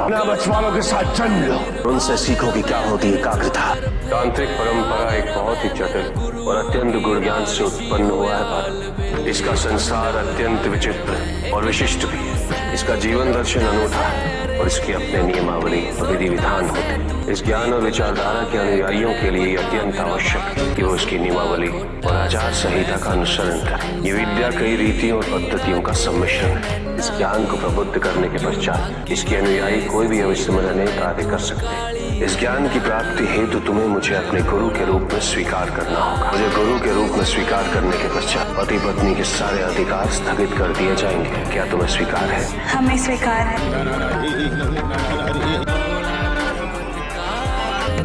अपना बचवालों के साथ जन्म लो, उनसे सीखो कि क्या होती है एकाग्रता। तांत्रिक परंपरा एक बहुत ही जटिल और अत्यंत गुण ज्ञान से उत्पन्न हुआ है भारत। इसका संसार अत्यंत विचित्र और विशिष्ट भी है। इसका जीवन दर्शन अनूठा है और इसके अपने नियमावली और विधि विधान होते हैं। इस ज्ञान और विचारधारा के अनुयायियों के लिए अत्यंत आवश्यक है कि वो इसकी नियमावली और आचार संहिता का अनुसरण करें। ये विद्या कई रीतियों और पद्धतियों का सम्मिश्रण है। इस ज्ञान को प्रबुद्ध करने के पश्चात इसके अनुयायी कोई भी अविस्मरणीय कार्य कर सकते हैं। इस ज्ञान की प्राप्ति हेतु तुम्हें मुझे अपने गुरु के रूप में स्वीकार करना होगा। मुझे गुरु के रूप में स्वीकार करने के पश्चात पति पत्नी के सारे अधिकार स्थगित कर दिए जाएंगे। क्या तुम्हें स्वीकार है? हमें स्वीकार है।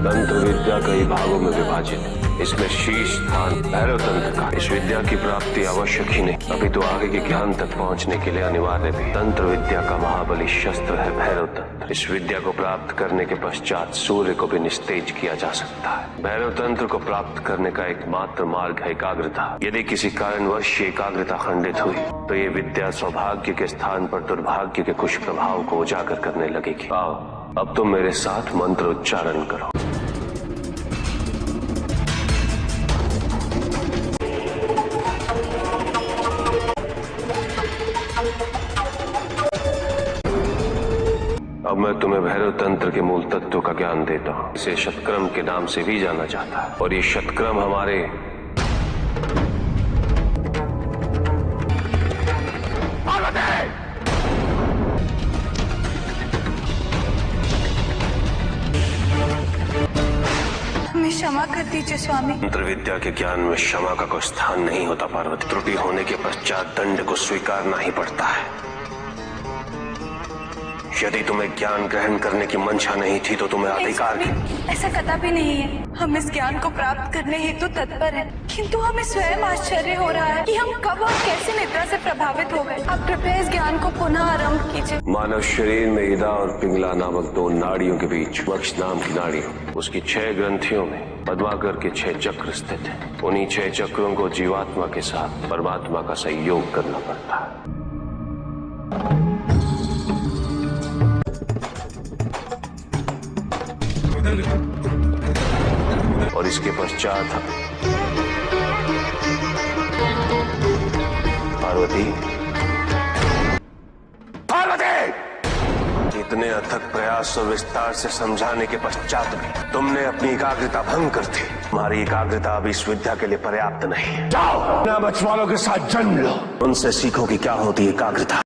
तंत्र विद्या कई भागों में विभाजित है। इसमें शीर्ष स्थान भैरव तंत्र का। इस विद्या की प्राप्ति आवश्यक ही नहीं अभी तो आगे के ज्ञान तक पहुंचने के लिए अनिवार्य भी। तंत्र विद्या का महाबली शस्त्र है भैरव तंत्र। इस विद्या को प्राप्त करने के पश्चात सूर्य को भी निस्तेज किया जा सकता है। भैरव तंत्र को प्राप्त करने का एकमात्र मार्ग है एकाग्रता। यदि किसी कारणवश एकाग्रता खंडित हुई तो ये विद्या सौभाग्य के स्थान पर दुर्भाग्य के कुछ प्रभाव को उजागर करने लगेगी। आओ अब तुम मेरे साथ मंत्र उच्चारण करो। अब मैं तुम्हें भैरव तंत्र के मूल तत्व का ज्ञान देता हूँ। इसे शतक्रम के नाम से भी जाना जाता है और ये शतक्रम हमारे हमें क्षमा कर दीजिए स्वामी। तंत्र विद्या के ज्ञान में क्षमा का कोई स्थान नहीं होता पार्वती। त्रुटि होने के पश्चात दंड को स्वीकारना ही पड़ता है। यदि तुम्हें ज्ञान ग्रहण करने की मंशा नहीं थी तो तुम्हें अधिकार ऐसा कदापि नहीं है। हम इस ज्ञान को प्राप्त करने हेतु तत्पर हैं, किंतु हमें स्वयं आश्चर्य हो रहा है कि हम कब और कैसे निद्रा से प्रभावित हो गए। आप कृपया इस ज्ञान को पुनः आरंभ कीजिए। मानव शरीर में इदा और पिंगला नामक दो नाड़ियों के बीच वक्ष नाम की नाड़ी, उसकी 6 ग्रंथियों में पद्माकर के 6 चक्र स्थित हैं। उन्हीं 6 चक्रों को जीवात्मा के साथ परमात्मा का संयोग करना पड़ता है। और इसके पश्चात पार्वती इतने अथक प्रयास और विस्तार से समझाने के पश्चात भी तुमने अपनी एकाग्रता भंग कर दी। तुम्हारी एकाग्रता अभी इस विद्या के लिए पर्याप्त नहीं। जाओ अपना बचवालों के साथ जन्म लो, उनसे सीखो कि क्या होती है एकाग्रता।